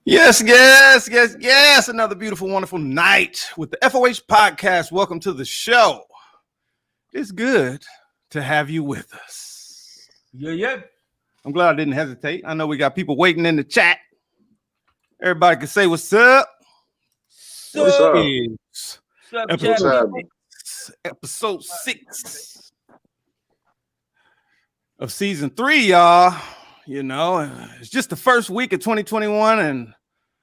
Yes. Another beautiful, wonderful night with the FOH podcast. Welcome to the show. It's good to have you with us. Yeah. I'm glad I didn't hesitate. I know we got people waiting in the chat. Everybody can say what's up. What's up? Episode 6 of season 3, y'all. You know, it's just the first week of 2021, and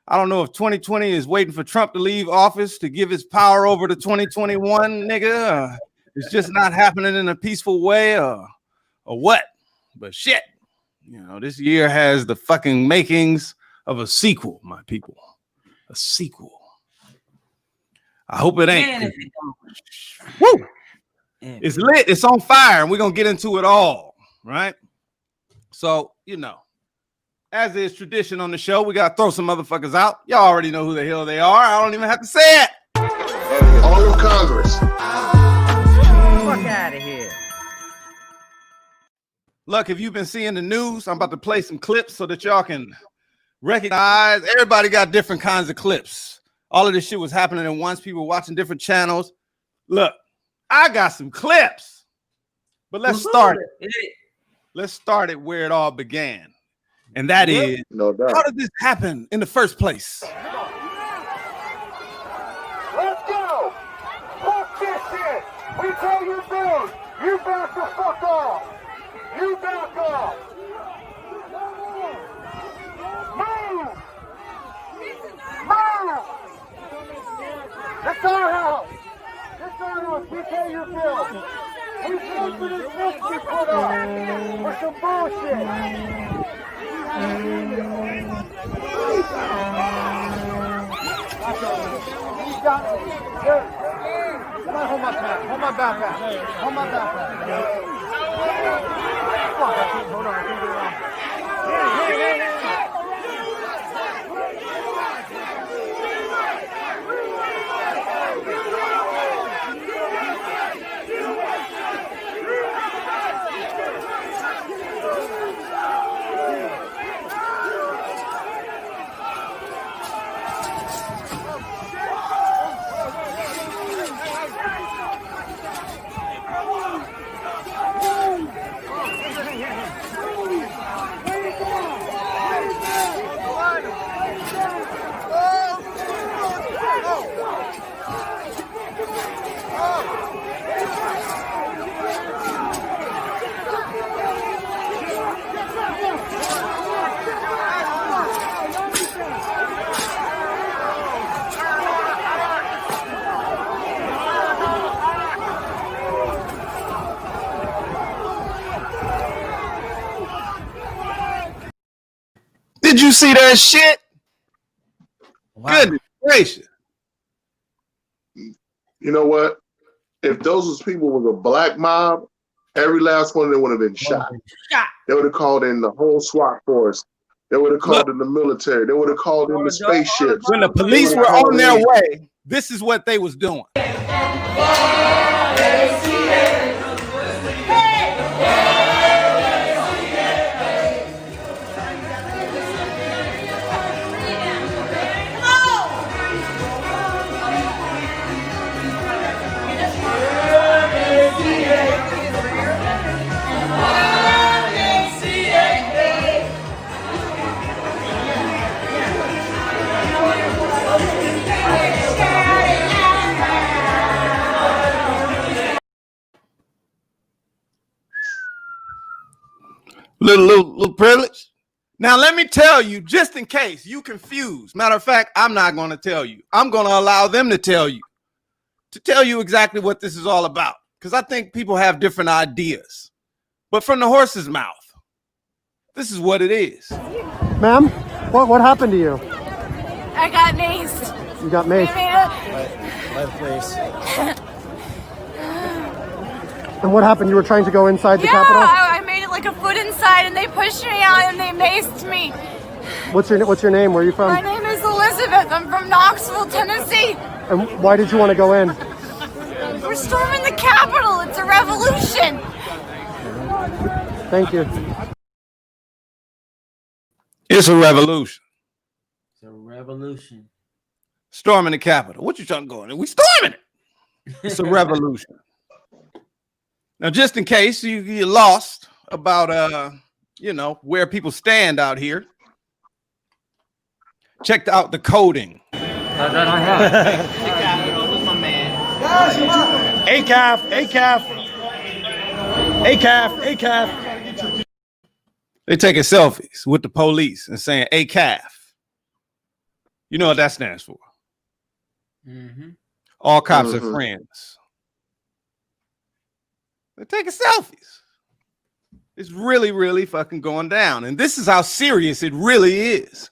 I don't know if 2020 is waiting for Trump to leave office to give his power over to 2021, nigga. It's just not happening in a peaceful way, or what? But shit, you know, this year has the fucking makings of a sequel, my people. A sequel. I hope it ain't. Woo! It's lit. It's on fire, and we're gonna get into it all, right? So, you know, as is tradition on the show, we got to throw some motherfuckers out. Y'all already know who the hell they are. I don't even have to say it. All of Congress. Fuck out of here. Look, if you've been seeing the news, I'm about to play some clips so that y'all can recognize. Everybody got different kinds of clips. All of this shit was happening at once. People were watching different channels. Look, I got some clips, but let's start it. Let's start it where it all began. And that is, no doubt. How did this happen in the first place? Let's go! Fuck this shit! We tell you dude, you back the fuck off! You back off! Move! Move! That's our house! That's our house! We pay your bills! We paid for this list we put up! For some bullshit! Hold my backpack. Hold my backpack. Hold my backpack. Fuck, I can't hold on. I can't get it on. Hey. Did you see that shit? Wow. Goodness gracious. You know what? If those was people with a black mob, every last one of them would have been shot. They would have called in the whole SWAT force. They would have called in the military. They would have called in the spaceships. When the police were on their way, this is what they was doing. Little privilege. Now, let me tell you, just in case you confused. Matter of fact, I'm not going to tell you. I'm going to allow them to tell you exactly what this is all about. Because I think people have different ideas. But from the horse's mouth, this is what it is. Ma'am, what happened to you? I got maced. You got maced. Let place. And what happened? You were trying to go inside the Capitol? I made it like a foot inside, and they pushed me out, and they maced me. What's your name? Where are you from? My name is Elizabeth. I'm from Knoxville, Tennessee. And why did you want to go in? We're storming the Capitol. It's a revolution. Thank you. It's a revolution. Revolution. Storming the Capitol. What you trying to go in? We storming it. It's a revolution. Now, just in case you lost about where people stand out here, checked out the coding. ACAF. They taking selfies with the police and saying ACAF. You know what that stands for? Mm-hmm. All cops are friends. They're taking selfies. It's really, really fucking going down. And this is how serious it really is.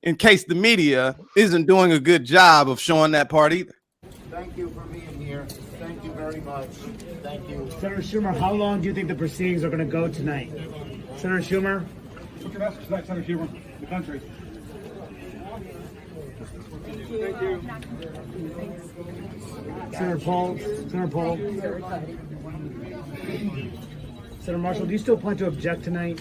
In case the media isn't doing a good job of showing that part either. Thank you for being here. Thank you very much. Thank you. Senator Schumer, how long do you think the proceedings are going to go tonight? Senator Schumer? What's your message tonight, Senator Schumer? The country. Thank you. Senator Paul? Senator Marshall, do you still plan to object tonight?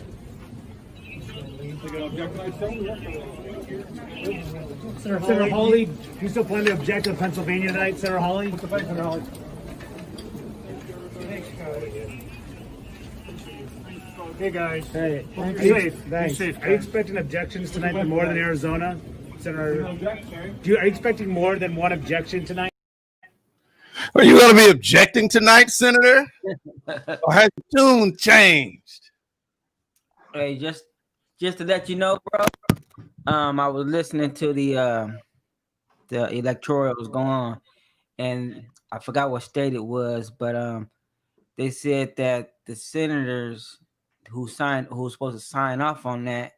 Senator Hawley, do you still plan to object to Pennsylvania tonight, Senator Hawley? Hey guys. Hey. Be safe. Thanks. Be safe. Are you expecting objections tonight for more than Arizona, Senator? Are you expecting more than one objection tonight? Are you going to be objecting tonight, Senator? Or has the tune changed? Hey, just to let you know, bro. I was listening to the electorals going on, and I forgot what state it was, but they said that the senators who were supposed to sign off on that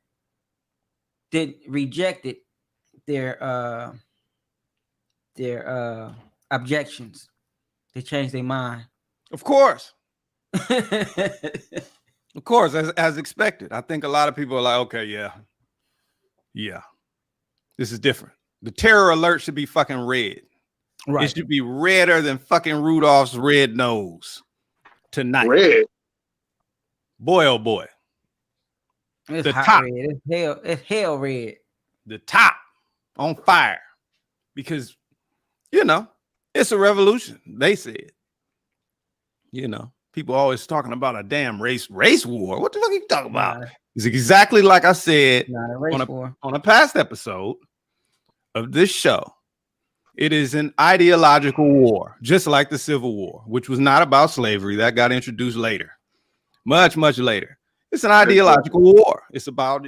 rejected their objections. They changed their mind. Of course. Of course, as expected. I think a lot of people are like, okay, yeah, this is different. The terror alert should be fucking red. Right. It should be redder than fucking Rudolph's red nose tonight. Red. Boy, oh boy. It's the hot top. Red. It's hell red. The top on fire. Because, it's a revolution. They said. People always talking about a damn race war. What the fuck are you talking about? It's exactly like I said on a past episode of this show. It is an ideological war, just like the Civil War, which was not about slavery. That got introduced later, much, much later. It's an ideological war. It's about,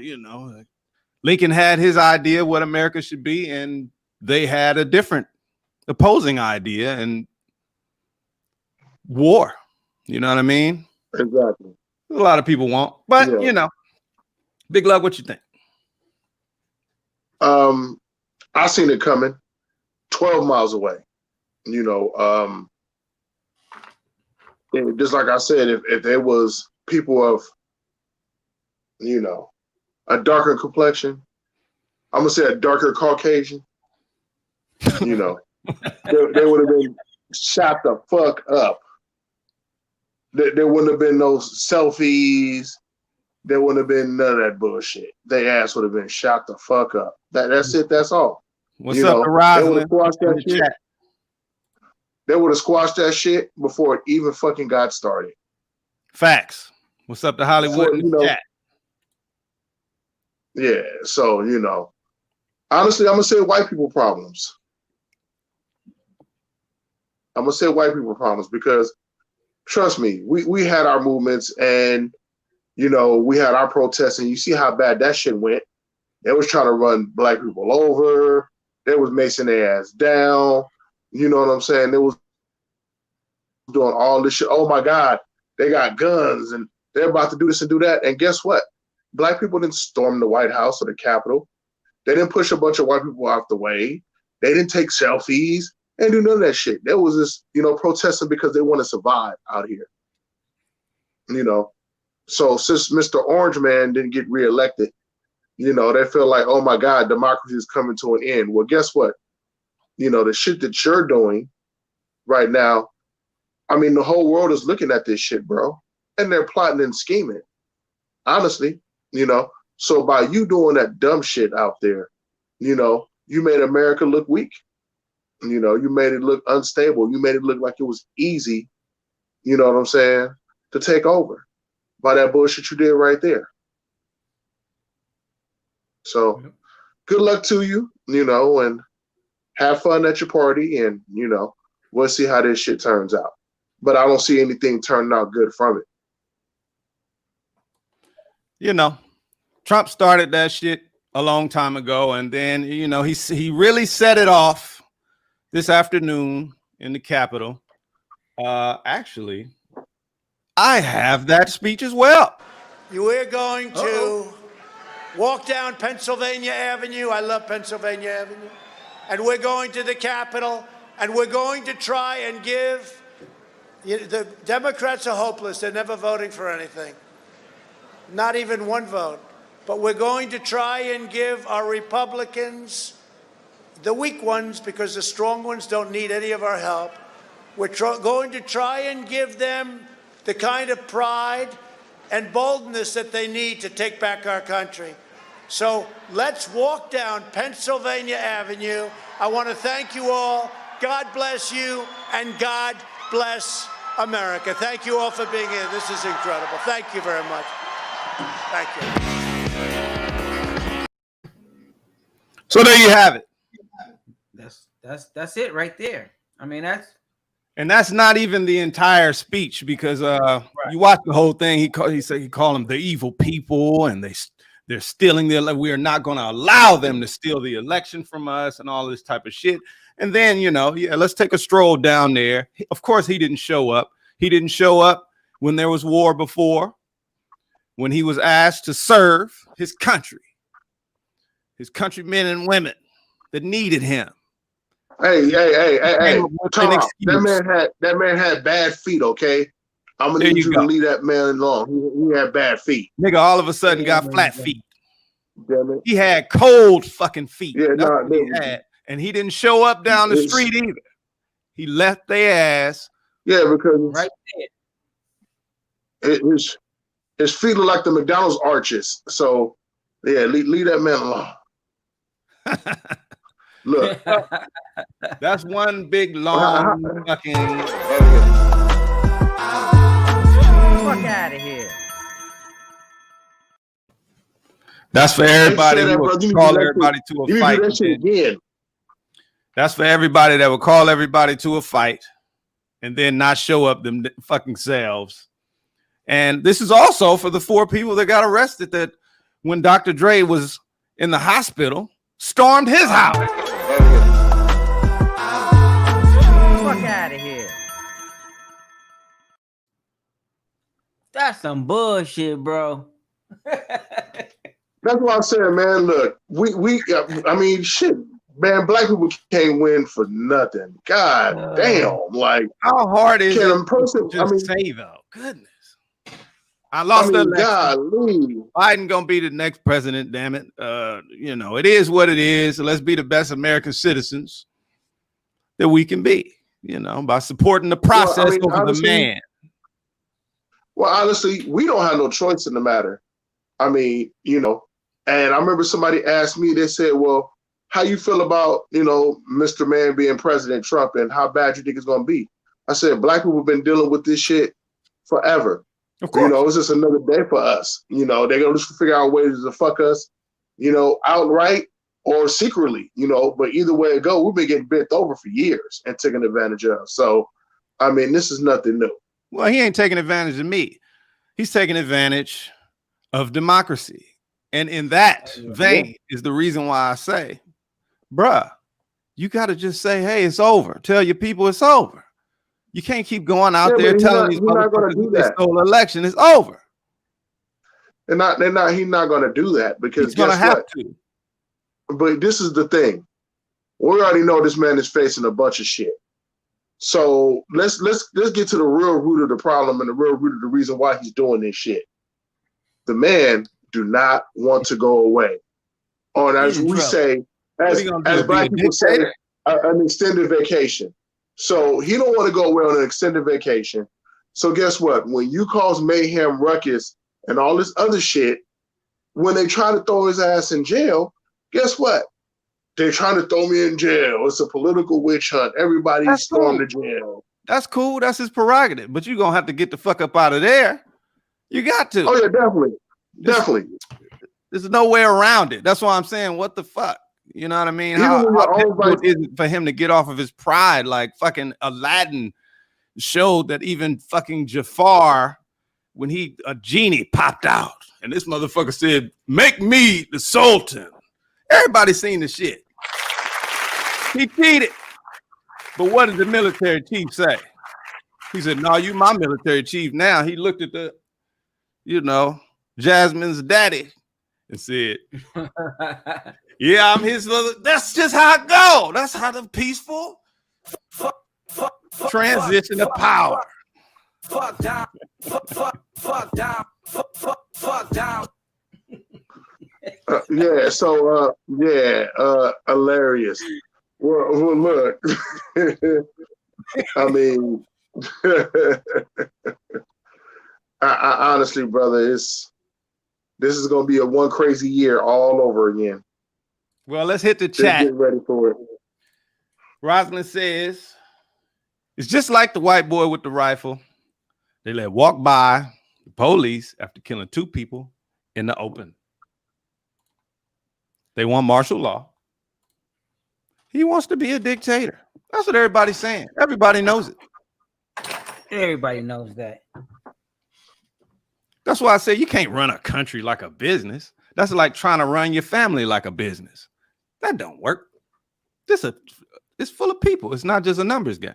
Lincoln had his idea what America should be, and they had a different opposing idea, and war. You know what I mean? Exactly. A lot of people won't, but Big Love, what you think? I seen it coming 12 miles away. Just like I said, if there was people of, a darker complexion, I'm gonna say a darker Caucasian, they would have been shot the fuck up. There wouldn't have been no selfies. There wouldn't have been none of that bullshit. Their ass would have been shot the fuck up. That's it. That's all. What's up, the Rosalind? They would have squashed that shit before it even fucking got started. Facts. What's up to Hollywood? Yeah. So, honestly, I'm going to say white people problems. Because trust me, we had our movements and, we had our protests, and you see how bad that shit went. They was trying to run black people over. They was macing their ass down. You know what I'm saying? They was doing all this shit. Oh my God, they got guns and they're about to do this and do that. And guess what? Black people didn't storm the White House or the Capitol. They didn't push a bunch of white people out the way. They didn't take selfies. They didn't do none of that shit. There was this, protesting because they want to survive out here. So since Mr. Orange Man didn't get reelected, they feel like, oh my God, democracy is coming to an end. Well, guess what? The shit that you're doing right now, the whole world is looking at this shit, bro. And they're plotting and scheming. Honestly, So by you doing that dumb shit out there, you know, you made America look weak. You know, you made it look unstable. You made it look like it was easy, you know what I'm saying, to take over by that bullshit you did right there. So good luck to you, you know, and have fun at your party, and, you know, we'll see how this shit turns out. But I don't see anything turning out good from it. You know, Trump started that shit a long time ago, and then, you know, he really set it off this afternoon in the Capitol. Actually, I have that speech as well. We're going to walk down Pennsylvania Avenue. I love Pennsylvania Avenue. And we're going to the Capitol, and we're going to try and give, the Democrats are hopeless. They're never voting for anything. Not even one vote. But we're going to try and give our Republicans, the weak ones, because the strong ones don't need any of our help. We're going to try and give them the kind of pride and boldness that they need to take back our country. So let's walk down Pennsylvania Avenue. I want to thank you all. God bless you, and God bless America. Thank you all for being here. This is incredible. Thank you very much. Thank you. So there you have it. That's it right there. I mean, that's not even the entire speech, because you watch the whole thing. He called them the evil people, and they're stealing we are not going to allow them to steal the election from us, and all this type of shit. And then, you know, let's take a stroll down there. Of course, he didn't show up. He didn't show up when there was war before, when he was asked to serve his country, his countrymen and women that needed him. Hey. That man had bad feet, okay? I'm gonna need you to leave that man alone. He had bad feet. Nigga all of a sudden got flat feet. Damn it. He had cold fucking feet. Yeah, that's what he had. And he didn't show up down the street either. He left their ass. Yeah, because right there. His feet look like the McDonald's arches. So yeah, leave that man alone. Look. That's one big long fucking fuck out of here. That's for everybody who would call everybody to a fight. That's for everybody that would call everybody to a fight and then not show up them fucking selves. And this is also for the 4 people that got arrested that when Dr. Dre was in the hospital, stormed his house. Fuck out of here. That's some bullshit, bro. That's what I'm saying, man. Look, I mean, shit, man. Black people can't win for nothing. God damn, like how hard is it a person to say though? Goodness, I lost the election. Golly. Biden gonna be the next president. Damn it, you know it is what it is. So let's be the best American citizens that we can be. You know, by supporting the process over the man. Well, honestly, we don't have no choice in the matter. I mean, you know, and I remember somebody asked me, they said, well, how you feel about, you know, Mr. Man being President Trump and how bad you think it's going to be? I said, black people have been dealing with this shit forever. Of course. You know, it's just another day for us. You know, they're going to just figure out ways to fuck us, you know, outright or secretly, you know, but either way it go, we've been getting bent over for years and taken advantage of. So, I mean, this is nothing new. Well, he ain't taking advantage of me. He's taking advantage of democracy. And in that vein is the reason why I say, bruh, you got to just say, hey, it's over. Tell your people it's over. You can't keep going out there telling these motherfuckers they stole an election. It's over. He's not going to do that because he's going to have to. But this is the thing. We already know this man is facing a bunch of shit. So let's get to the real root of the problem and the real root of the reason why he's doing this shit. The man do not want to go away. Or as we say, as black people say, an extended vacation. So he don't want to go away on an extended vacation. So guess what? When you cause mayhem, ruckus, and all this other shit, when they try to throw his ass in jail, guess what? they're trying to throw me in jail. It's a political witch hunt. Everybody stormed the jail. That's cool. That's his prerogative. But you're gonna have to get the fuck up out of there. You got to. Oh yeah, definitely. There's no way around it. That's why I'm saying, what the fuck? You know what I mean? How difficult is it for him to get off of his pride? Like fucking Aladdin showed that even fucking Jafar, when a genie popped out, and this motherfucker said, "Make me the Sultan." Everybody seen the shit. He cheated. But what did the military chief say? He said, "No, you my military chief now." He looked at the, Jasmine's daddy and said, "Yeah, I'm his mother." That's just how it go. That's how the peaceful transition to power. Fuck down. Fuck down. Fuck down. Hilarious. Well, look. I mean, I honestly, brother, this is gonna be a one crazy year all over again. Well, let's hit the chat. Get ready for it. Rosalind says, "It's just like the white boy with the rifle. They let walk by the police after killing 2 people in the open. They want martial law. He wants to be a dictator." That's what everybody's saying. Everybody knows it. Everybody knows that. That's why I say you can't run a country like a business. That's like trying to run your family like a business. That don't work. It's full of people. It's not just a numbers game.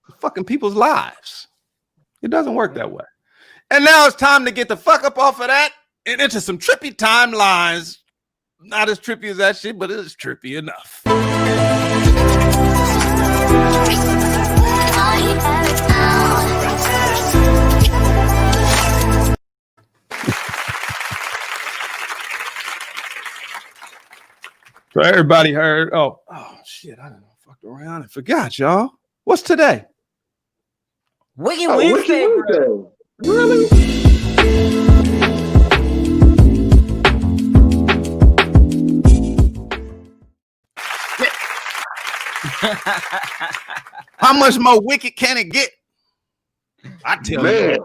It's fucking people's lives. It doesn't work that way. And now it's time to get the fuck up off of that and into some trippy timelines. Not as trippy as that shit, but it is trippy enough. So everybody heard. Oh shit! I done fucked around and forgot, y'all. What's today? Wicked Wednesday, bro. Really? How much more wicked can it get? I tell you,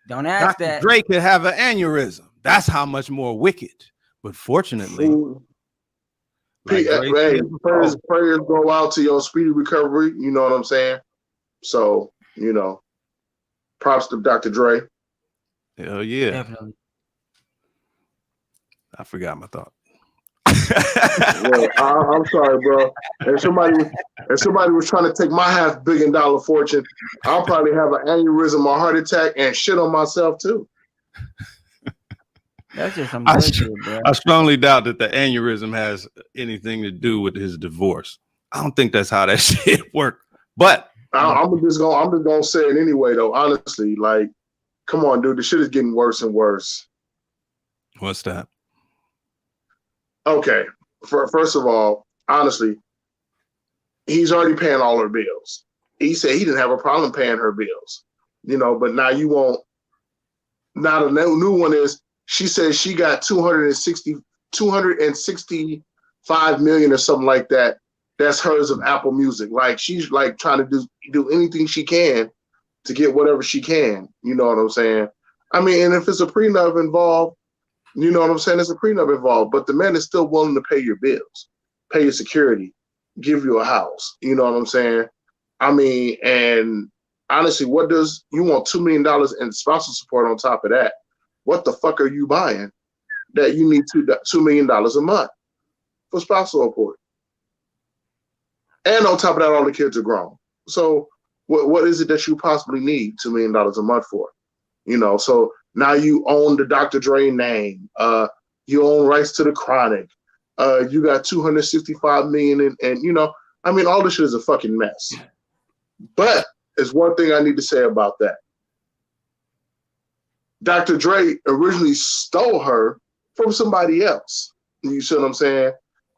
don't ask Dr. that. Dre could have an aneurysm. That's how much more wicked. But fortunately, prayers go out to your speedy recovery. You know what I'm saying? So, props to Dr. Dre. Hell yeah. Definitely. I forgot my thought. Well, I'm sorry, bro. If somebody was trying to take my $500 million fortune, I'll probably have an aneurysm or heart attack and shit on myself too. That's just some bullshit, bro. I strongly doubt that the aneurysm has anything to do with his divorce. I don't think that's how that shit worked. But I'm just gonna say it anyway, though. Honestly, like, come on, dude, the shit is getting worse and worse. What's that? Okay, first of all, honestly, he's already paying all her bills. He said he didn't have a problem paying her bills, but now you won't. Now the new one is, she says she got 265 million or something like that. That's hers of Apple Music. Like, she's like trying to do anything she can to get whatever she can. You know what I'm saying? I mean, and if it's a prenup involved, you know what I'm saying? There's a prenup involved, but the man is still willing to pay your bills, pay your security, give you a house. You know what I'm saying? I mean, and honestly, you want $2 million in spousal support on top of that? What the fuck are you buying that you need $2 million a month for spousal support? And on top of that, all the kids are grown. So what is it that you possibly need $2 million a month for? So now you own the Dr. Dre name. You own rights to the Chronic. You got 265 million, and I mean, all this shit is a fucking mess. But there's one thing I need to say about that. Dr. Dre originally stole her from somebody else. You see what I'm saying?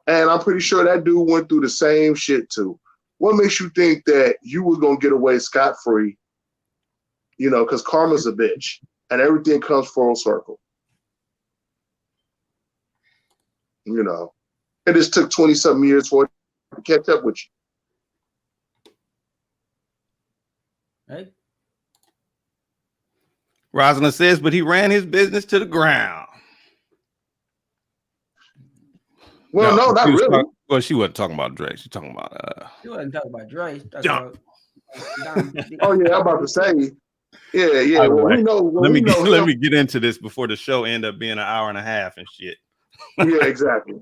And I'm pretty sure that dude went through the same shit too. What makes you think that you was gonna get away scot-free? Because karma's a bitch, and everything comes full circle. It just took 20-something years for it to catch up with you. Right? Rosalind says, but he ran his business to the ground. Well, no, not really. Well, she wasn't talking about Dre. She's talking about She wasn't talking about Dre. She talking about Oh yeah, I'm about to say. Yeah. By the Well, way, we know. let me get into this before the show end up being an hour and a half and shit. Yeah, exactly.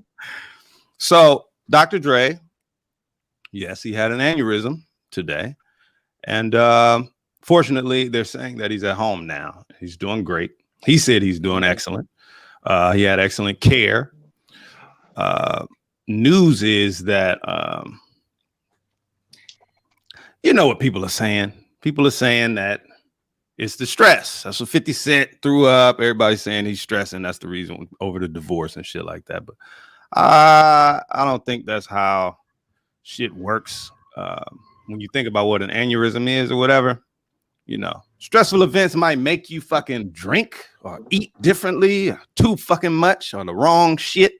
So Dr. Dre, yes, he had an aneurysm today. And fortunately, they're saying that he's at home now. He's doing great. He said he's doing excellent. He had excellent care. News is that, you know what people are saying. People are saying that it's the stress. That's what 50 Cent threw up. Everybody's saying he's stressing. That's the reason over the divorce and shit like that. But I don't think that's how shit works. When you think about what an aneurysm is or whatever, you know, stressful events might make you fucking drink or eat differently, or too fucking much, or the wrong shit.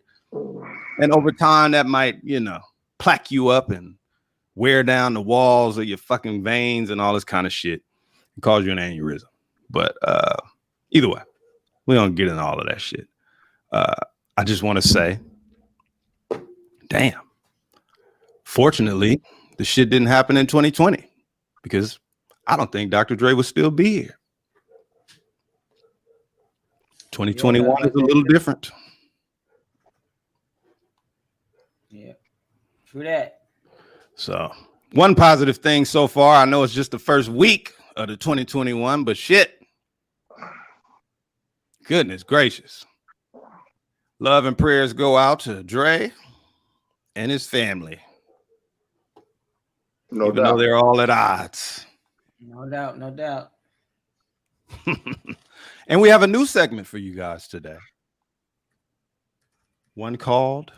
And over time, that might, you know, plaque you up and wear down the walls of your fucking veins and all this kind of shit and cause you an aneurysm. But either way, we don't get into all of that shit. I just want to say, damn. Fortunately, the shit didn't happen in 2020 because I don't think Dr. Dre would still be here. 2021 is a little different. Yeah, true that. So one positive thing so far, I know it's just the first week of the 2021, but shit, goodness gracious. Love and prayers go out to Dre and his family. No Even doubt. though they're all at odds. No doubt, no doubt. And we have a new segment for you guys today. One called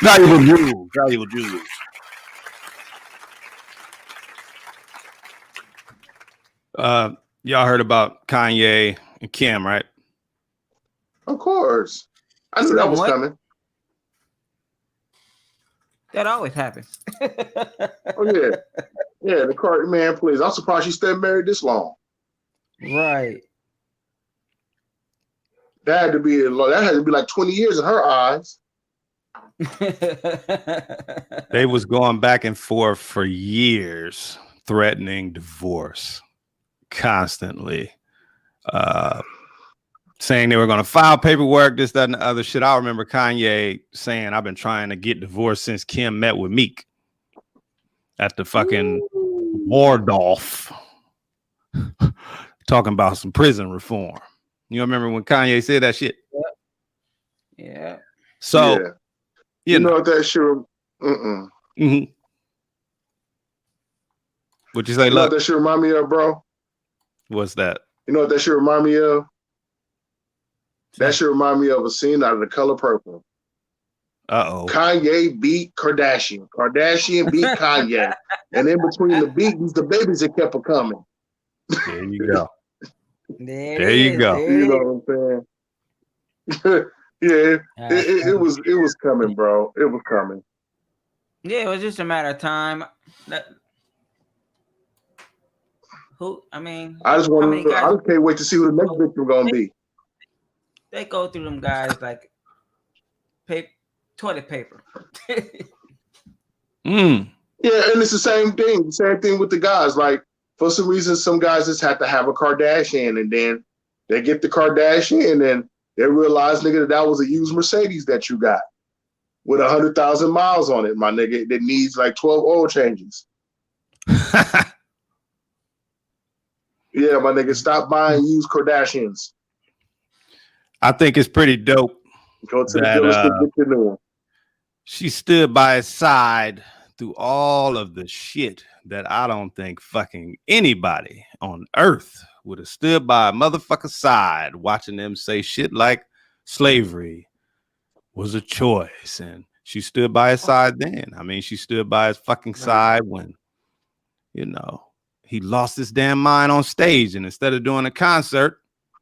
Valuable Jewels. Valuable Jewels. Y'all heard about Kanye and Kim, right? Of course. I knew that was coming. That always happens. Oh yeah. Yeah, the Cardi man, please. I'm surprised she stayed married this long. Right. That had to be like 20 years in her eyes. They was going back and forth for years, threatening divorce constantly, saying they were going to file paperwork, this, that, and the other shit. I remember Kanye saying, I've been trying to get divorced since Kim met with Meek at the fucking Waldorf, talking about some prison reform. You remember when Kanye said that shit? Yeah. So, yeah. You know what that shit? Mm-hmm. What'd you say? You know what that shit remind me of, bro? What's that? You know what that shit remind me of? That shit remind me of a scene out of The Color Purple. Uh-oh. Kanye beat Kardashian. Kardashian beat Kanye. And in between the beatings, the babies that kept coming. There you go. There you go. You know what I'm saying? Yeah, it was coming, bro. It was coming. Yeah, it was just a matter of time. I just can't wait to see who the next victim gonna be. They go through them guys like toilet paper. Yeah, and it's the same thing. Same thing with the guys. Like, for some reason, some guys just have to have a Kardashian, and then they get the Kardashian, and they realize, nigga, that was a used Mercedes that you got with 100,000 miles on it, my nigga, that needs like 12 oil changes. Yeah, my nigga, stop buying used Kardashians. I think it's pretty dope. Go to the dealership, get your new one. She stood by his side through all of the shit that I don't think fucking anybody on earth would have stood by a motherfucker's side watching them say shit like slavery was a choice and She stood by his side then. I mean, she stood by his fucking side when, you know, he lost his damn mind on stage. And instead of doing a concert,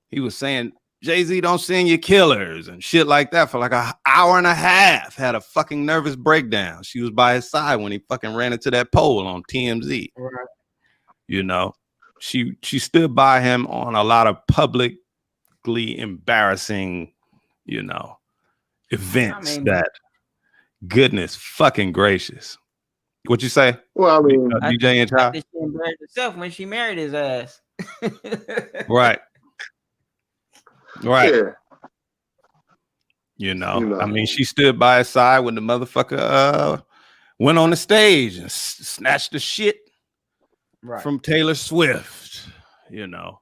he was saying, Jay-Z, don't sing your killers and shit like that for like an hour and a half. Had a fucking nervous breakdown. She was by his side when he fucking ran into that pole on TMZ. Right. You know, she stood by him on a lot of publicly embarrassing, you know, events that, goodness fucking gracious. What you say? Well, I mean, DJ and Ty? She embarrassed herself when she married his ass. Right. Right. Yeah. You know, I mean, she stood by his side when the motherfucker went on the stage and snatched the shit from Taylor Swift. You know,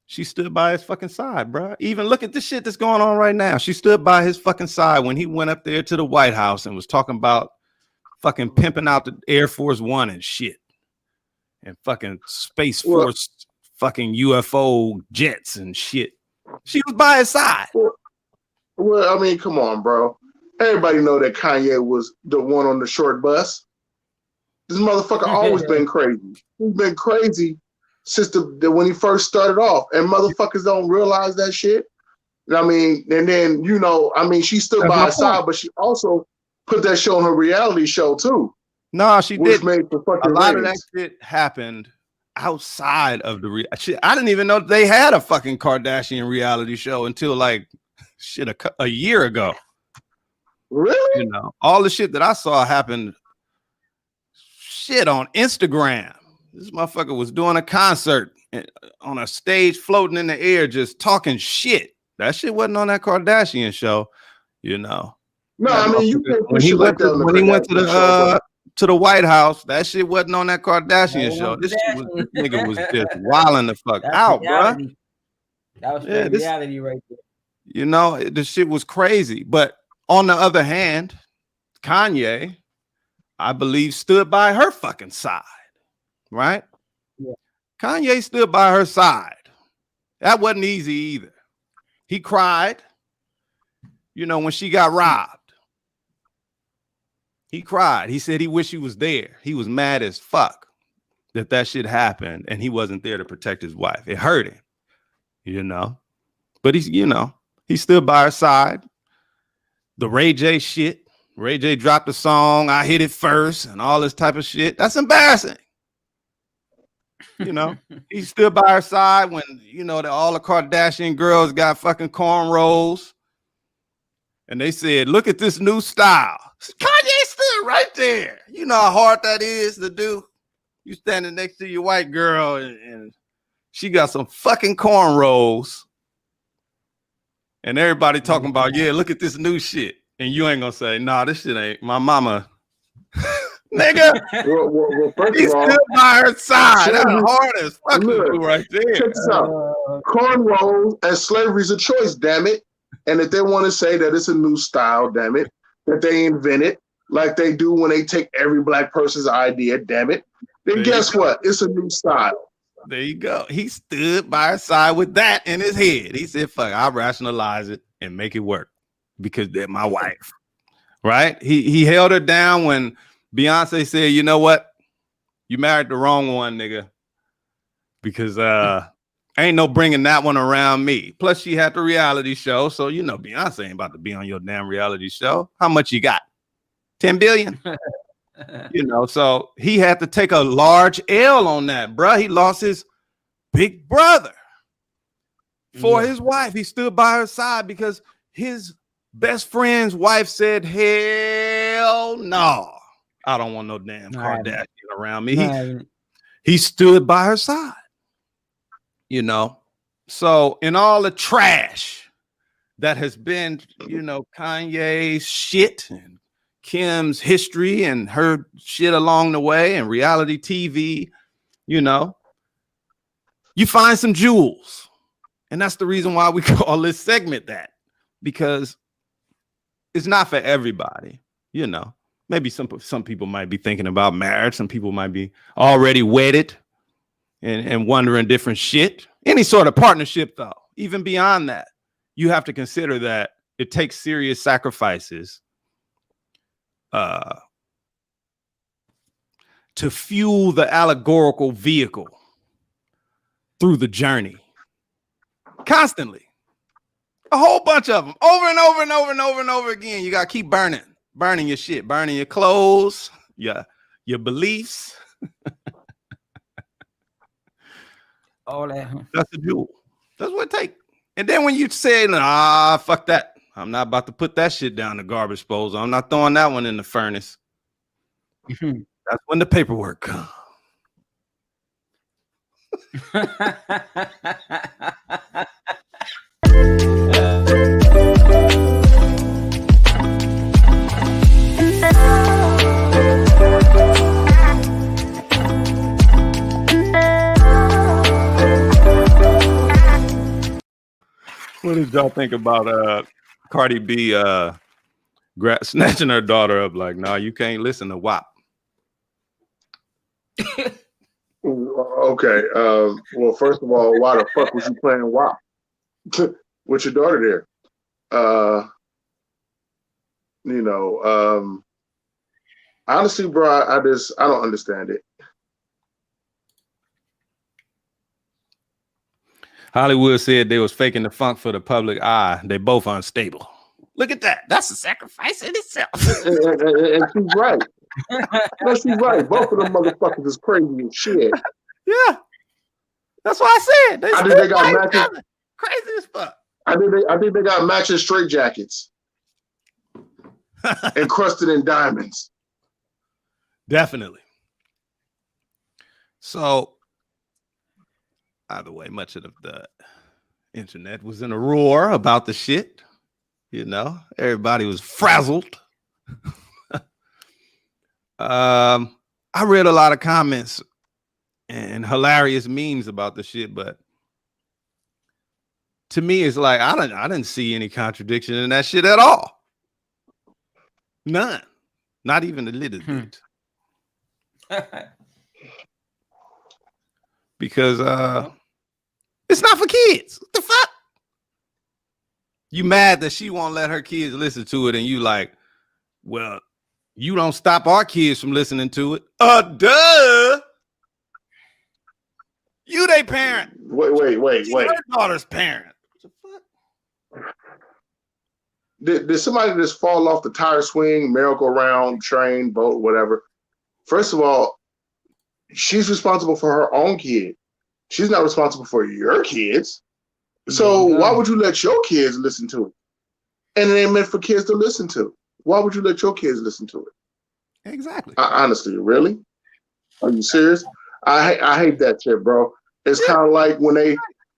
she stood by his fucking side, bro. Even look at the shit that's going on right now. She stood by his fucking side when he went up there to the White House and was talking about fucking pimping out the Air Force One and shit and fucking Space Force fucking UFO jets and shit. She was by his side. Well, I mean, come on, bro. Everybody know that Kanye was the one on the short bus. This motherfucker always been crazy. He's been crazy since when he first started off, and motherfuckers don't realize that shit. I mean, and then, you know, I mean, she stood by his side, but she also put that show on her reality show too. No, she did. A lot of that ratings. shit happened outside of the I didn't even know they had a fucking Kardashian reality show until like shit a year ago. Really? You know, all the shit that I saw happened shit on Instagram. This motherfucker was doing a concert on a stage floating in the air just talking shit. That shit wasn't on that Kardashian show, you know. No, I mean, you can't when he went to the White House, that shit wasn't on that Kardashian show. This nigga was just wilding the fuck out, bro. That was reality right there. You know, the shit was crazy. But on the other hand, Kanye, I believe, stood by her fucking side, right? Yeah. Kanye stood by her side. That wasn't easy either. He cried, you know, when she got robbed. He cried. He said he wished he was there. He was mad as fuck that shit happened and he wasn't there to protect his wife. It hurt him, you know. But he's, you know, he stood by her side. The Ray J shit. Ray J dropped the song, I Hit It First, and all this type of shit. That's embarrassing. You know, he stood by her side when, you know, all the Kardashian girls got fucking cornrows. And they said, look at this new style. Kanye stood right there. You know how hard that is to do. You standing next to your white girl and she got some fucking cornrows. And everybody talking about, yeah, look at this new shit. And you ain't gonna say, nah, this shit ain't my mama. Nigga, well, he stood by her side. That's hard as fuck to do right there. Check this out. Cornrows and slavery's a choice, damn it. And if they want to say that it's a new style, damn it, that they invented, like they do when they take every black person's idea, damn it, then guess what? It's a new style. There you go. He stood by her side with that in his head. He said, fuck, I'll rationalize it and make it work because they're my wife. Right? He held her down when Beyonce said, you know what? You married the wrong one, nigga. Because ain't no bringing that one around me. Plus, she had the reality show. So, you know, Beyonce ain't about to be on your damn reality show. How much you got? 10 billion? You know, so he had to take a large L on that, bruh. He lost his big brother for his wife. He stood by her side because his best friend's wife said, hell no. I don't want no damn Kardashian around me. He stood by her side. You know, so in all the trash that has been, you know, Kanye's shit and Kim's history and her shit along the way and reality TV, you know, you find some jewels. And that's the reason why we call this segment that, because it's not for everybody, you know. Maybe some people might be thinking about marriage. Some people might be already wedded and wondering different shit. Any sort of partnership, though, even beyond that, you have to consider that it takes serious sacrifices to fuel the allegorical vehicle through the journey. Constantly. A whole bunch of them. Over and over and over and over and over again. You got to keep burning your shit, burning your clothes, your beliefs. All that. That's the jewel. That's what it takes. And then when you say, fuck that. I'm not about to put that shit down the garbage disposal. I'm not throwing that one in the furnace. That's when the paperwork comes. What did y'all think about Cardi B snatching her daughter up? Like, no, you can't listen to WAP. Okay. Well, first of all, why the fuck was you playing WAP with your daughter there? Honestly, bro, I don't understand it. Hollywood said they was faking the funk for the public eye. They both unstable. Look at that. That's a sacrifice in itself. And she's right. No, she's right. Both of them motherfuckers is crazy as shit. Yeah. That's what I said. I think they got matching. Crazy as fuck. I think they got matching straight jackets. Encrusted in diamonds. Definitely. So, either way, much of the internet was in a roar about the shit. You know, everybody was frazzled. I read a lot of comments and hilarious memes about the shit, but to me, it's like I didn't see any contradiction in that shit at all. None. Not even a little bit. Because it's not for kids. What the fuck? You mad that she won't let her kids listen to it, and you like, well, you don't stop our kids from listening to it. Duh. You they parent. Wait. Her daughter's parent. What the fuck? Did somebody just fall off the tire swing, merry-go-round, train, boat, whatever? First of all, she's responsible for her own kid. She's not responsible for your kids. So why would you let your kids listen to it? And it ain't meant for kids to listen to. Why would you let your kids listen to it? Exactly. Honestly, really? Are you serious? I hate that shit, bro. It's kind of like when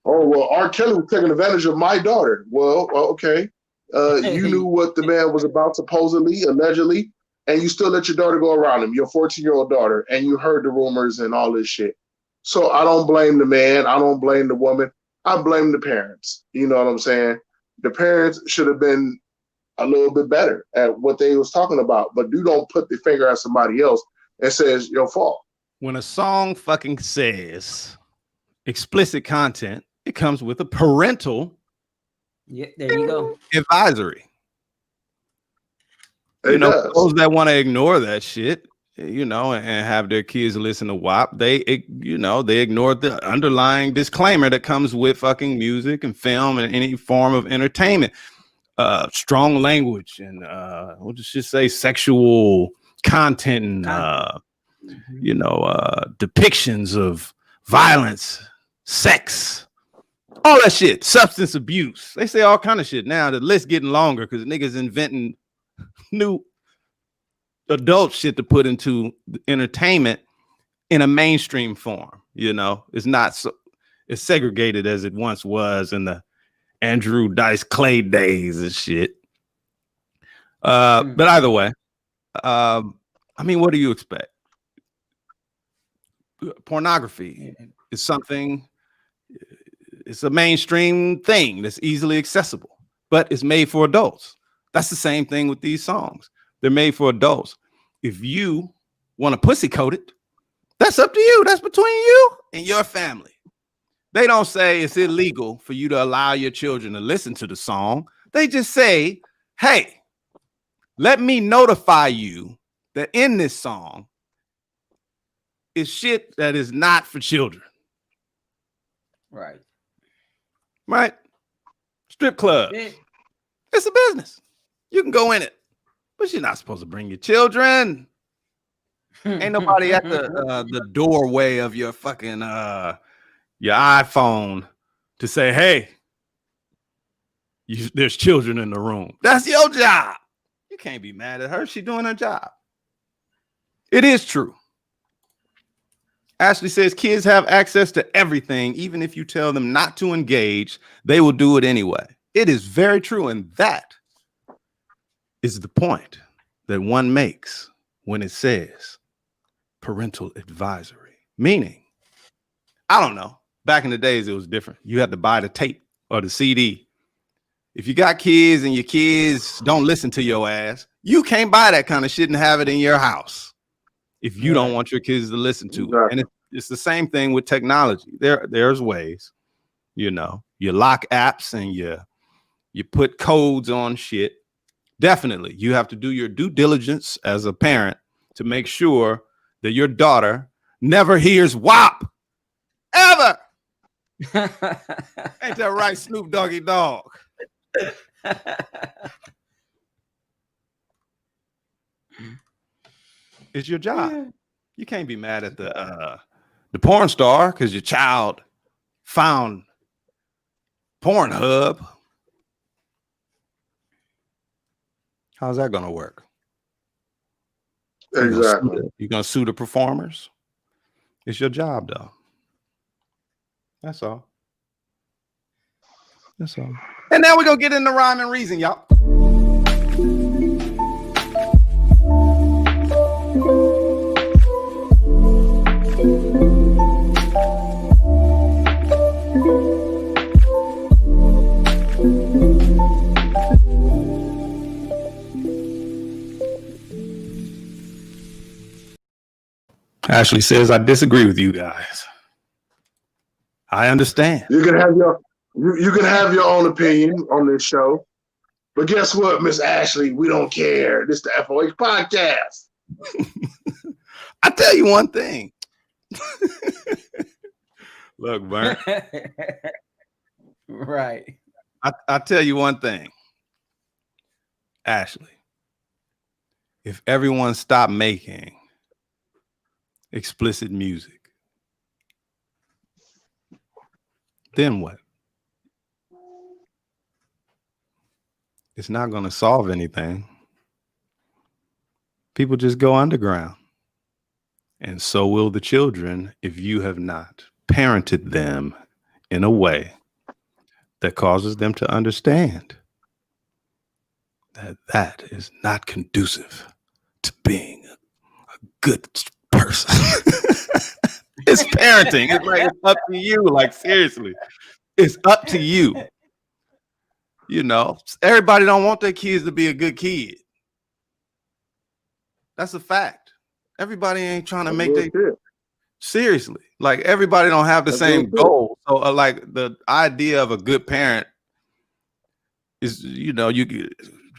R. Kelly was taking advantage of my daughter. Well, okay. You knew what the man was about, supposedly, allegedly, and you still let your daughter go around him, your 14-year-old daughter, and you heard the rumors and all this shit. So I don't blame the man. I don't blame the woman. I blame the parents. You know what I'm saying? The parents should have been a little bit better at what they was talking about, but you don't put the finger at somebody else and say it's your fault. When a song fucking says explicit content, it comes with a parental there you go. advisory. Those that want to ignore that shit, and have their kids listen to WAP, they ignored the underlying disclaimer that comes with fucking music and film and any form of entertainment. Strong language and we'll just say sexual content and depictions of violence, sex, all that shit, substance abuse. They say all kind of shit. Now the list getting longer because niggas inventing new adult shit to put into entertainment in a mainstream form. It's not so it's segregated as it once was in the Andrew Dice Clay days and shit. But either way, what do you expect? Pornography is something, it's a mainstream thing that's easily accessible, but it's made for adults. That's the same thing with these songs. They're made for adults. If you want to pussy coat it, that's up to you. That's between you and your family. They don't say it's illegal for you to allow your children to listen to the song. They just say, hey, let me notify you that in this song is shit that is not for children. Right. Right? Strip clubs. It's a business. You can go in it, but you're not supposed to bring your children. Ain't nobody at the doorway of your fucking your iPhone to say, hey, there's children in the room. That's your job. You can't be mad at her. She's doing her job. It is true. Ashley says kids have access to everything. Even if you tell them not to engage, they will do it anyway. It is very true. And that is the point that one makes when it says parental advisory. Meaning, I don't know. Back in the days, it was different. You had to buy the tape or the CD. If you got kids and your kids don't listen to your ass, you can't buy that kind of shit and have it in your house if you don't want your kids to listen to it. And it's the same thing with technology. There's ways, you know, you lock apps and you put codes on shit. Definitely, you have to do your due diligence as a parent to make sure that your daughter never hears WAP ever. Ain't that right, Snoop Doggy Dogg? It's your job. You can't be mad at the porn star because your child found Pornhub. How's that gonna work? Exactly. You're gonna sue the performers? It's your job, though. That's all. That's all. And now we're gonna get into rhyme and reason, y'all. Ashley says, I disagree with you guys. I understand. You can have your own opinion on this show. But guess what, Miss Ashley? We don't care. This is the FOH podcast. I tell you one thing. Look, Bert. Right. I tell you one thing. Ashley, if everyone stopped making explicit music, then what? It's not going to solve anything. People just go underground. And so will the children if you have not parented them in a way that causes them to understand that that is not conducive to being a good person. It's parenting. It's like, it's up to you. Like, seriously, it's up to you. You know, everybody don't want their kids to be a good kid. That's a fact. Everybody ain't trying to make their seriously. Like, everybody don't have the same goal. So, like, the idea of a good parent is, you know, you get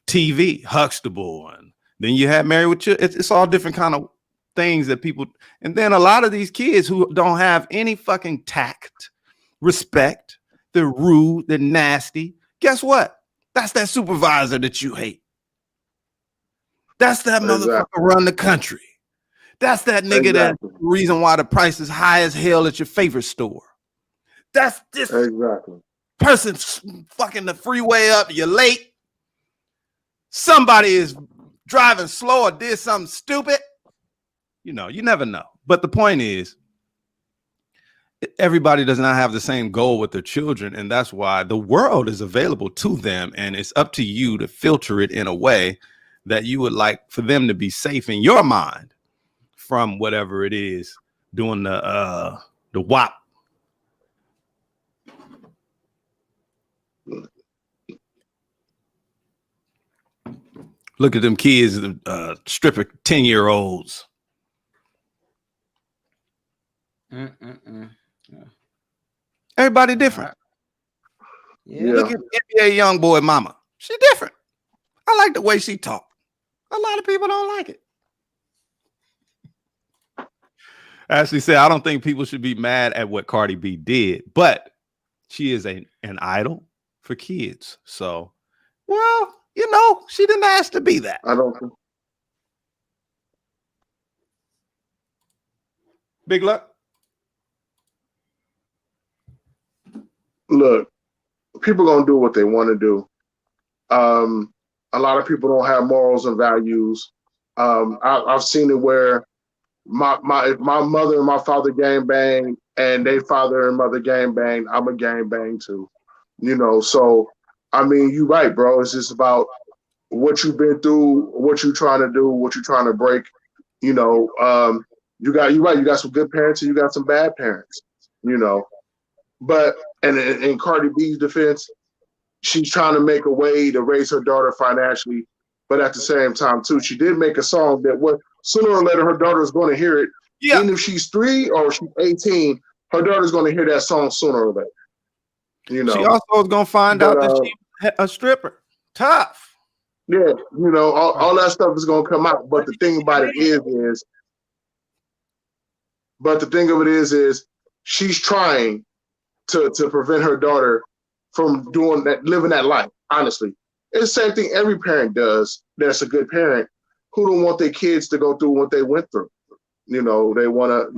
TV, Huxtable, and then you have Married with Children. It's all different kind of things that people, and then a lot of these kids who don't have any fucking tact, respect, they're rude, they're nasty. Guess what? That's that supervisor that you hate. That's that motherfucker run the country. That's that nigga that's the reason why the price is high as hell at your favorite store. That's this person fucking the freeway up. You're late. Somebody is driving slow or did something stupid. You know, you never know. But the point is, everybody does not have the same goal with their children. And that's why the world is available to them. And it's up to you to filter it in a way that you would like for them to be safe in your mind from whatever it is doing the WAP. Look at them kids, stripper 10-year-olds. Everybody different. Yeah. Look at NBA young boy mama. She different. I like the way she talk. A lot of people don't like it. Ashley said, I don't think people should be mad at what Cardi B did, but she is an idol for kids. So, well, you know, she didn't ask to be that. I don't think. Big luck. Look, people gonna do what they want to do. A lot of people don't have morals and values. I've seen it where my mother and my father gang bang, and they father and mother gang bang. I'm a gang bang too, you know. So I mean, you're right, bro. It's just about what you've been through, what you're trying to do, what you're trying to break. You know, you're right. You got some good parents and you got some bad parents. You know, but and in Cardi B's defense, she's trying to make a way to raise her daughter financially, but at the same time too, she did make a song that sooner or later her daughter is going to hear it. Yeah. Even if she's 3 or she's 18, her daughter's going to hear that song sooner or later. You know, she also is going to find out that she's a stripper. Tough. Yeah, you know, all that stuff is going to come out. But the thing about it is she's trying to prevent her daughter from doing that, living that life. Honestly, it's the same thing every parent does. That's a good parent who don't want their kids to go through what they went through. You know, they want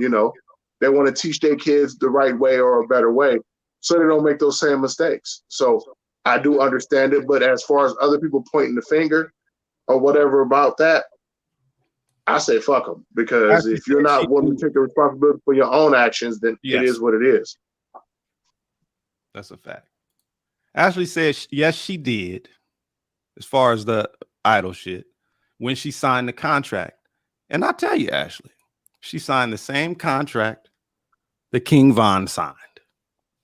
to teach their kids the right way or a better way, so they don't make those same mistakes. So I do understand it, but as far as other people pointing the finger or whatever about that, I say fuck them, because if you're not willing to take the responsibility for your own actions, then it is what it is. That's a fact. Ashley said, yes, she did, as far as the idol shit, when she signed the contract. And I tell you, Ashley, she signed the same contract that King Von signed.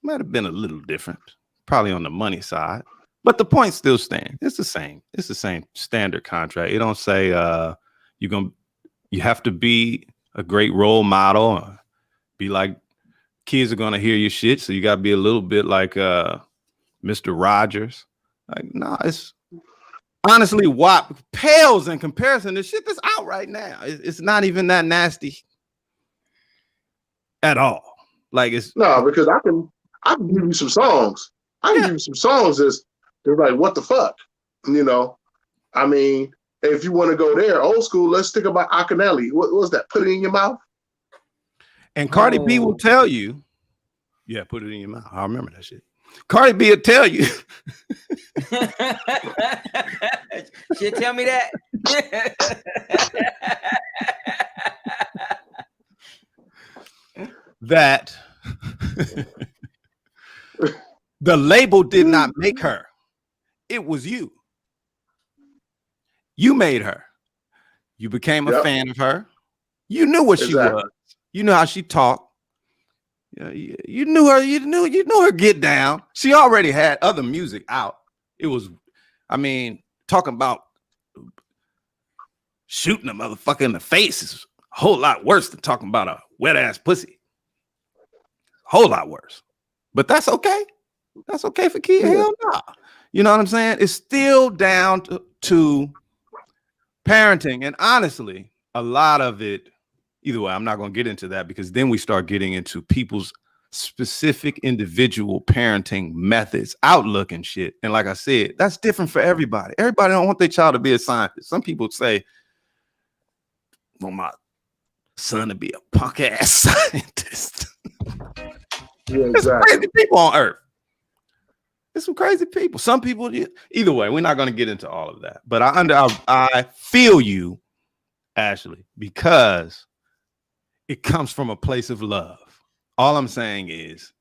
Might have been a little different, probably on the money side, but the point still stands. It's the same. It's the same standard contract. It don't say you have to be a great role model, or be like, kids are gonna hear your shit, so you gotta be a little bit like Mr. Rogers. Like, nah, it's honestly WAP pales in comparison to shit that's out right now. It's not even that nasty at all. Like, it's no, because I can give you some songs. I can give you some songs they're like, what the fuck? You know, I mean, if you want to go there, old school, let's think about Akinelli. What was that? Put it in your mouth. And Cardi B will tell you, yeah, put it in your mouth. I remember that shit. Cardi B will tell you. She'll tell me that. That the label did not make her. It was you. You made her. You became a fan of her. You knew what she was. You knew how she talked. You knew her. You knew her get down. She already had other music out. It was, I mean, talking about shooting a motherfucker in the face is a whole lot worse than talking about a wet ass pussy. A whole lot worse. But that's okay. That's okay for kids. Hell no. You know what I'm saying? It's still down to parenting. And honestly, a lot of it, either way, I'm not going to get into that, because then we start getting into people's specific individual parenting methods, outlook and shit. And like I said, that's different for everybody. Everybody don't want their child to be a scientist. Some people say, well, my son to be a punk ass scientist. Yeah, exactly. There's some crazy people on earth. There's some crazy people. Some people, either way, we're not going to get into all of that. But I feel you, Ashley, because it comes from a place of love. All I'm saying is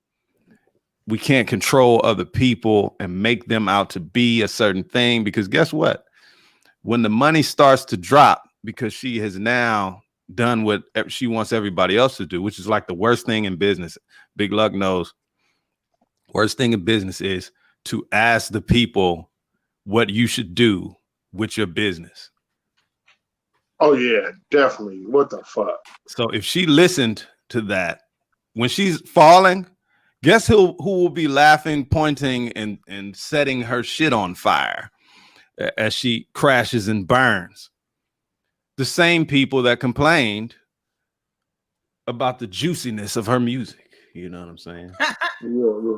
we can't control other people and make them out to be a certain thing, because guess what? When the money starts to drop because she has now done what she wants everybody else to do, which is like the worst thing in business. Big Luck knows. Worst thing in business is to ask the people what you should do with your business. Oh yeah, definitely. What the fuck? So if she listened to that when she's falling, guess who will be laughing, pointing, and setting her shit on fire as she crashes and burns? the same people that complained about the juiciness of her music. You know what I'm saying? Yeah.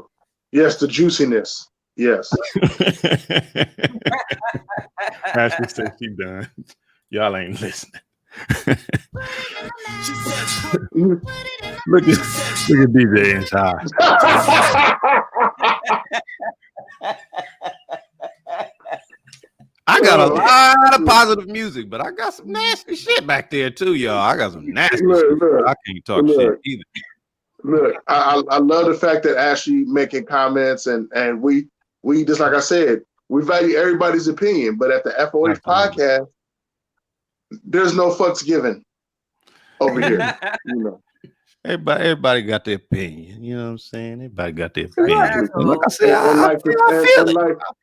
Yes, the juiciness. Yes. Ashley said she done. Y'all ain't listening. Look at DJ inside. I got a lot of positive music, but I got some nasty shit back there too, y'all. I got some nasty shit. I can't talk shit either. Look, I love the fact that Ashley making comments and we just like I said, we value everybody's opinion, but at the FOH podcast, there's no fucks given over here. You know. Everybody got their opinion. You know what I'm saying? Everybody got their opinion. Exactly. Like I said, I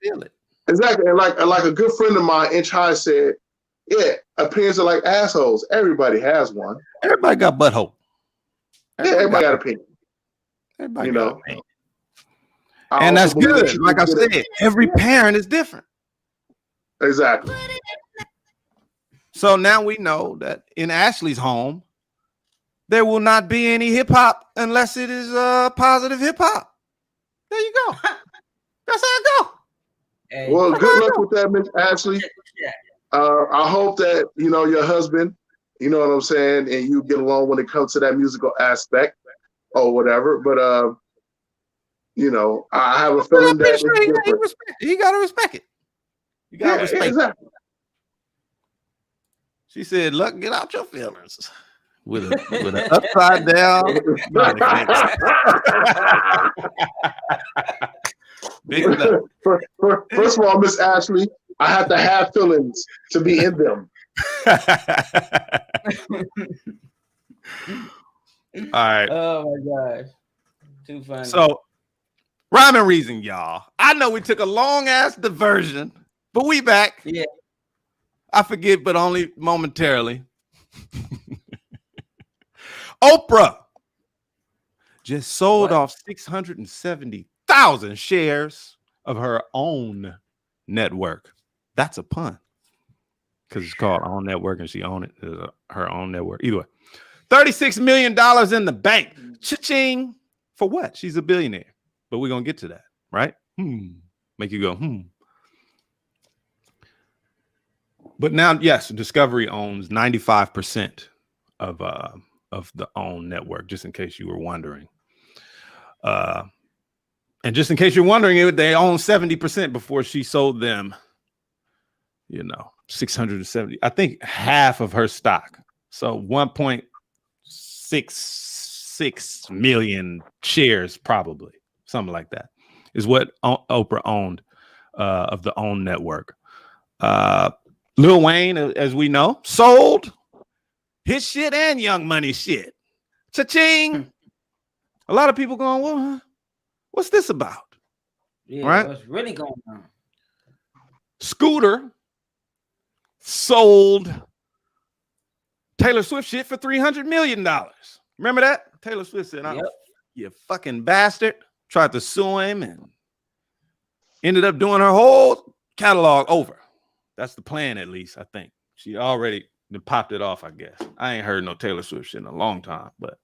feel it. Exactly. And like a good friend of mine, Inch High, said, yeah, opinions are like assholes. Everybody has one. Everybody got butthole. Everybody got opinion. Everybody got opinion. And that's good. Like I said, every parent is different. Exactly. So now we know that in Ashley's home, there will not be any hip hop unless it is positive hip hop. There you go. That's how it go. Hey, well, good luck with that, Miss Ashley. I hope that your husband, you know what I'm saying, and you get along when it comes to that musical aspect or whatever. But I have a feeling that it's he gotta respect it. You gotta respect exactly. it. She said, "Look, get out your feelings." With an upside down. First of all, Miss Ashley, I have to have feelings to be in them. All right. Oh my gosh. Too funny. So, rhyme and reason, y'all. I know we took a long ass diversion, but we back. Yeah. I forget, but only momentarily. Oprah just sold off 670,000 shares of her own network. That's a pun because it's called Own Network and she owned it. Her own network. Either way, $36 million in the bank. Cha-ching. For what? She's a billionaire. But we're going to get to that, right? Make you go, But now, yes, Discovery owns 95% of the OWN network, just in case you were wondering. And just in case you're wondering, they own 70% before she sold them, 670. I think half of her stock. So 1.66 million shares, probably. Something like that is what Oprah owned of the OWN network. Lil Wayne, as we know, sold his shit and Young Money shit. Cha-ching. A lot of people going, well, what's this about? Yeah, right? What's really going on? Scooter sold Taylor Swift shit for $300 million. Remember that? Taylor Swift said, you fucking bastard. Tried to sue him and ended up doing her whole catalog over. That's the plan, at least, I think. She already popped it off, I guess. I ain't heard no Taylor Swift shit in a long time, but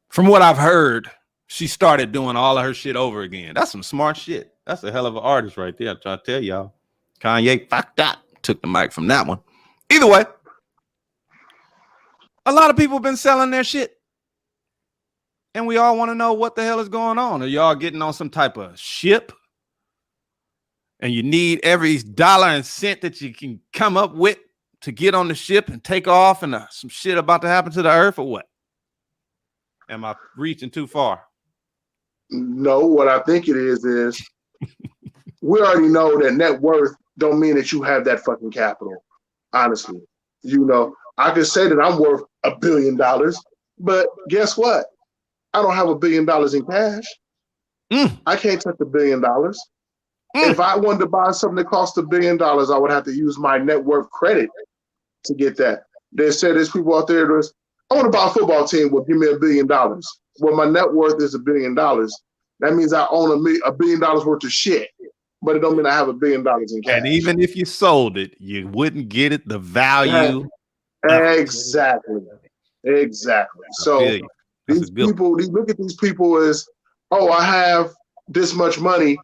from what I've heard, she started doing all of her shit over again. That's some smart shit. That's a hell of an artist right there. I'm trying to tell y'all. Kanye fucked up. Took the mic from that one. Either way, a lot of people have been selling their shit. And we all want to know what the hell is going on. Are y'all getting on some type of ship? And you need every dollar and cent that you can come up with to get on the ship and take off and some shit about to happen to the earth or what? Am I reaching too far? No, what I think it is we already know that net worth don't mean that you have that fucking capital. Honestly, I could say that I'm worth $1 billion, but guess what? I don't have $1 billion in cash. I can't touch $1 billion. If I wanted to buy something that cost $1 billion, I would have to use my net worth credit to get that. They said there's people out there that I want to buy a football team. Well, give me $1 billion. Well, my net worth is $1 billion. That means I own $1 billion worth of shit. but it don't mean I have $1 billion in cash. And even if you sold it, you wouldn't get it the value. Exactly. So these people, look at these people as, oh, I have this much money.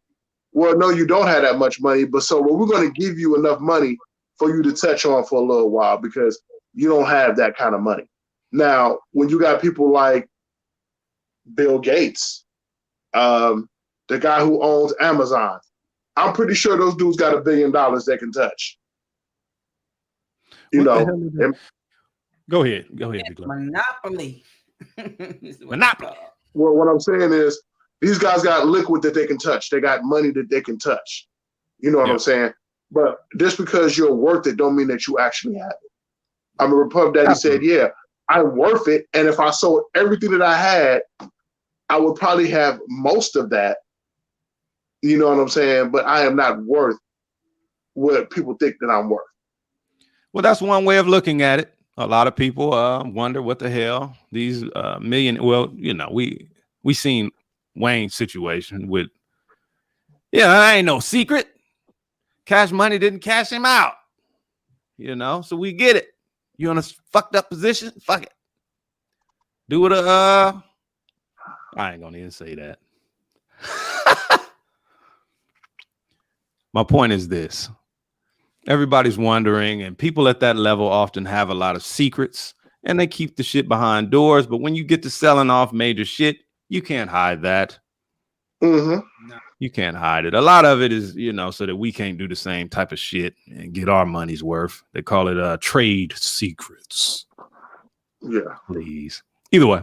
Well, no, you don't have that much money, but we're going to give you enough money for you to touch on for a little while because you don't have that kind of money. Now, when you got people like Bill Gates, the guy who owns Amazon, I'm pretty sure those dudes got $1 billion they can touch. You know, go ahead. Monopoly. Monopoly. Well, what I'm saying is these guys got liquid that they can touch. They got money that they can touch. You know what I'm saying? But just because you're worth it don't mean that you actually have it. I'm a Repub Daddy said, yeah, I'm worth it. And if I sold everything that I had, I would probably have most of that. You know what I'm saying? But I am not worth what people think that I'm worth. Well, that's one way of looking at it. A lot of people wonder what the hell these million. Well, you know, we seen Wayne's situation with. Yeah, that ain't no secret. Cash Money didn't cash him out. You know, so we get it. You in a fucked up position? Fuck it. Do it. I ain't gonna even say that. My point is this. Everybody's wondering, and people at that level often have a lot of secrets and they keep the shit behind doors. But when you get to selling off major shit, you can't hide that. Mm-hmm. You can't hide it. A lot of it is, you know, so that we can't do the same type of shit and get our money's worth. They call it trade secrets. Yeah. Please. Either way.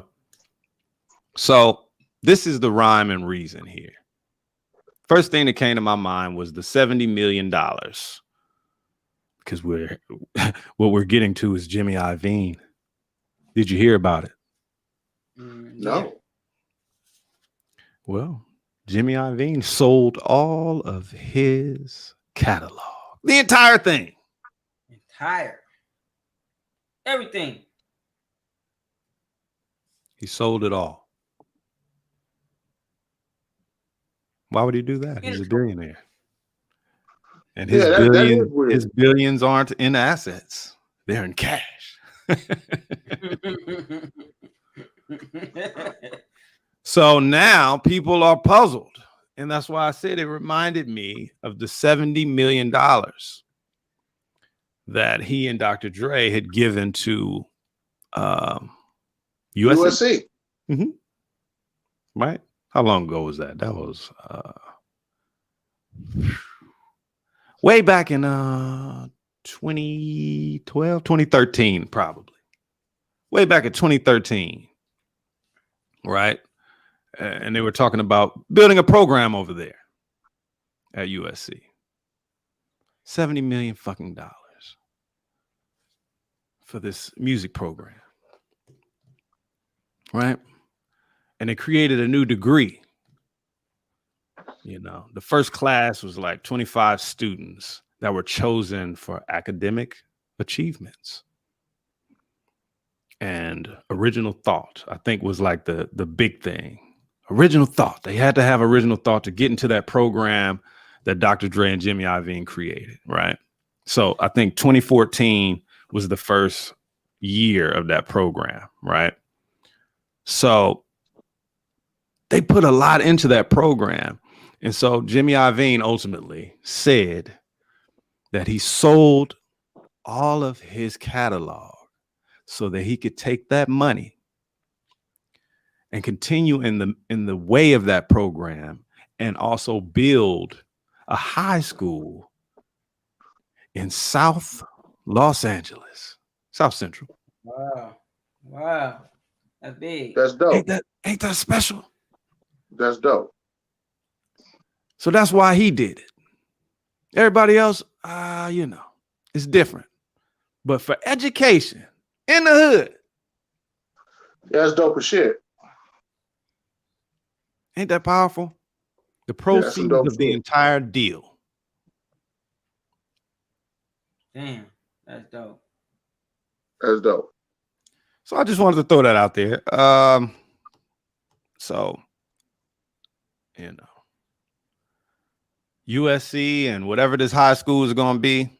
So this is the rhyme and reason here. First thing that came to my mind was the $70 million. Because what we're getting to is Jimmy Iovine. Did you hear about it? No. Well, Jimmy Iovine sold all of his catalog. The entire thing. Everything. He sold it all. Why would he do that? He's a billionaire. And his billions aren't in assets. They're in cash. So now people are puzzled. And that's why I said it reminded me of the $70 million that he and Dr. Dre had given to USC. Mm-hmm. Right? How long ago was that? That was way back in 2012, 2013, probably. Way back in 2013. Right? And they were talking about building a program over there at USC. $70 million fucking dollars for this music program. Right? And they created a new degree. You know, the first class was like 25 students that were chosen for academic achievements. And original thought, I think, was like the big thing. Original thought. They had to have original thought to get into that program that Dr. Dre and Jimmy Iovine created, right? So I think 2014 was the first year of that program, right? So they put a lot into that program. And so Jimmy Iovine ultimately said that he sold all of his catalog so that he could take that money and continue in the way of that program and also build a high school in South Los Angeles, South Central. Wow. That's big. That's dope. Ain't that special? That's dope. So that's why he did it. Everybody else, you know, it's different. But for education in the hood. Yeah, that's dope as shit. Ain't that powerful? The proceeds of the entire deal. Damn, that's dope. That's dope. So I just wanted to throw that out there. So, you know, USC and whatever this high school is going to be,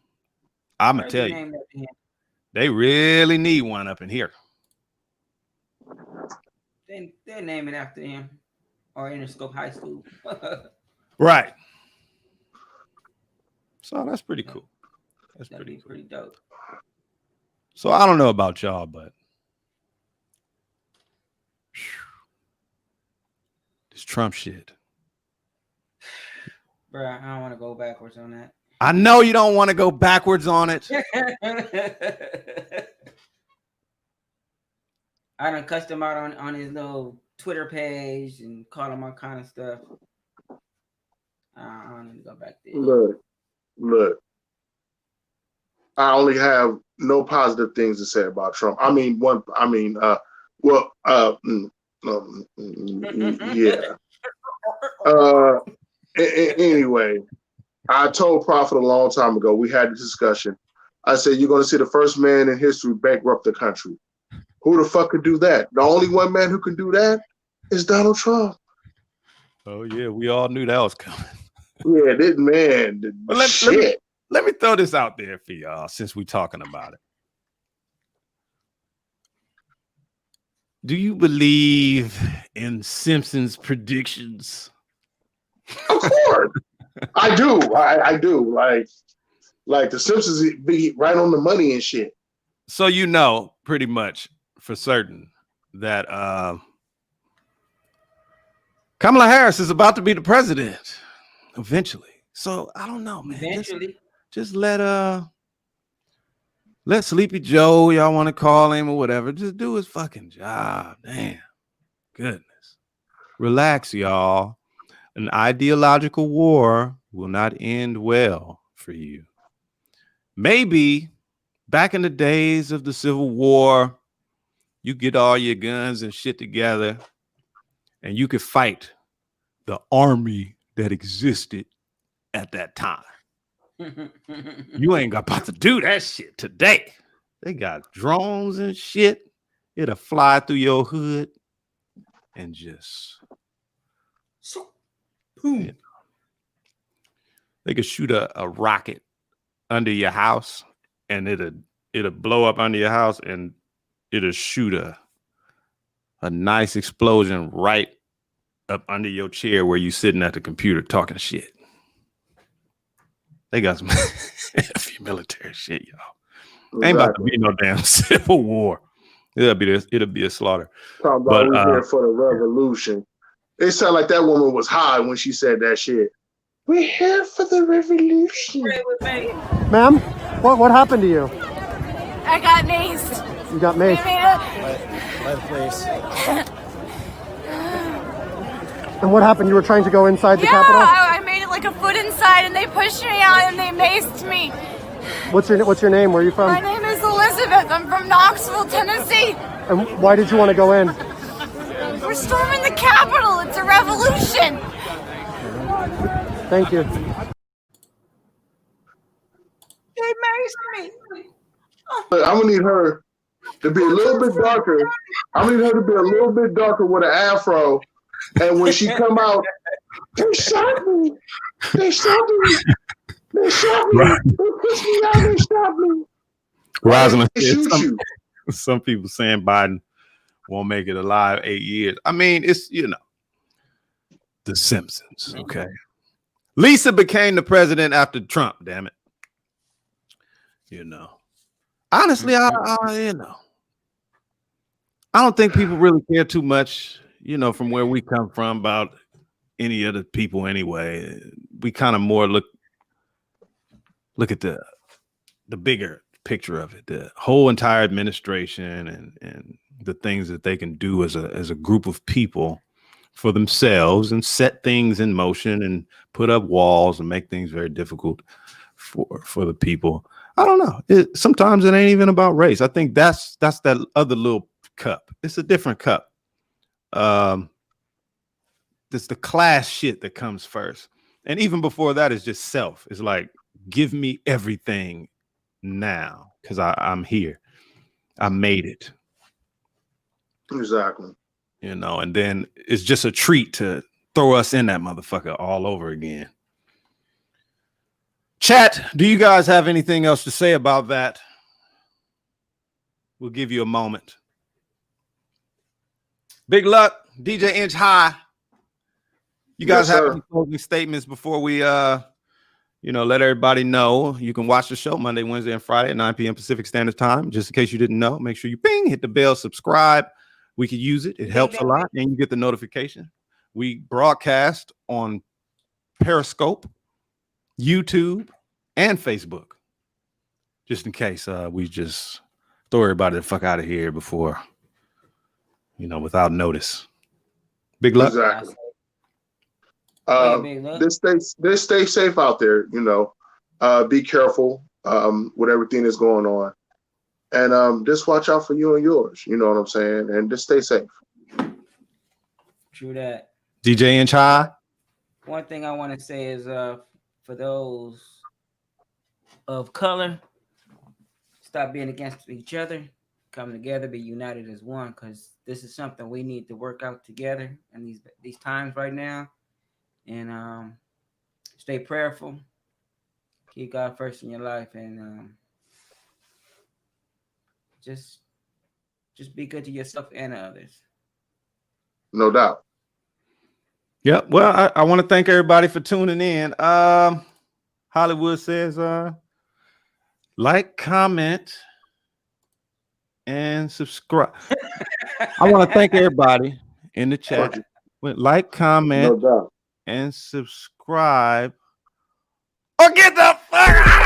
I'm going to tell you, they really need one up in here. They're naming after him, or Interscope High School. Right. So that's pretty cool. That's pretty dope. So I don't know about y'all, but this Trump shit. Bro, I don't want to go backwards on that. I know you don't want to go backwards on it. I done cussed him out on his little Twitter page and called him all kind of stuff. I don't need to go back there. Look. I only have no positive things to say about Trump. Yeah. Anyway, I told Prophet a long time ago, we had this discussion. I said, you're going to see the first man in history bankrupt the country. Who the fuck could do that? The only one man who can do that is Donald Trump. Oh, yeah, we all knew that was coming. Yeah, this man. Let me throw this out there for y'all since we're talking about it. Do you believe in Simpsons predictions? Of course. I do. I do. Like the Simpsons be right on the money and shit. So you know pretty much for certain that Kamala Harris is about to be the president eventually. So I don't know, man. Eventually. Just let Sleepy Joe, y'all want to call him or whatever, just do his fucking job. Damn. Goodness. Relax, y'all. An ideological war will not end well for you. Maybe back in the days of the Civil War, you get all your guns and shit together and you could fight the army that existed at that time. You ain't about to do that shit today. They got drones and shit. It'll fly through your hood and just boom. You know, they could shoot a rocket under your house and it'll blow up under your house and it'll shoot a nice explosion right up under your chair where you sitting at the computer talking shit. They got some heavy military shit, y'all. Ain't about to be no damn civil war. It'll be a slaughter. Talking about we here for the revolution. It sounded like that woman was high when she said that shit. We're here for the revolution. Ma'am, what happened to you? I got maced. You got maced. Let place. And what happened? You were trying to go inside the Capitol? I made it like a foot inside and they pushed me out and they maced me. What's your name? Where are you from? My name is Elizabeth. I'm from Knoxville, Tennessee. And why did you want to go in? We're storming the Capitol. It's a revolution. Thank you. They maced me. I'm gonna need her to be a little bit darker. I'm gonna need her to be a little bit darker with an afro. And when she come out, they shot me. They shot me. They shot me. Right. They pushed me out. They shot me. Rising, they shoot you. Some people saying Biden won't make it alive 8 years. I mean, it's, you know, The Simpsons. Okay. Lisa became the president after Trump, damn it. You know. Honestly, I don't think people really care too much, you know, from where we come from about any other people anyway. We kind of more look at the bigger picture of it, the whole entire administration and the things that they can do as a group of people for themselves and set things in motion and put up walls and make things very difficult for the people. I don't know. Sometimes it ain't even about race. I think that's that other little cup. It's a different cup. It's the class shit that comes first. And even before that is just self. It's like, give me everything now because I'm here. I made it. Exactly. You know, and then it's just a treat to throw us in that motherfucker all over again. Chat, do you guys have anything else to say about that? We'll give you a moment. Big Luck, DJ Inch High. You guys have any closing statements before we let everybody know? You can watch the show Monday, Wednesday, and Friday at 9 p.m. Pacific Standard Time. Just in case you didn't know, make sure you hit the bell, subscribe. We could use it. It helps a lot, and you get the notification. We broadcast on Periscope, YouTube, and Facebook. Just in case we just throw everybody the fuck out of here before, without notice. Big Luck. Exactly. Just stay safe out there, be careful with everything that's going on. And just watch out for you and yours, you know what I'm saying? And just stay safe. True that. DJ Inch High. One thing I want to say is for those of color, stop being against each other, come together, be united as one, because this is something we need to work out together in these times right now. And stay prayerful, keep God first in your life, and just be good to yourself and others. No doubt. Yeah, well, I want to thank everybody for tuning in. Hollywood says like, comment, and subscribe. I want to thank everybody in the chat. Like, comment, and subscribe, or get the fuck out of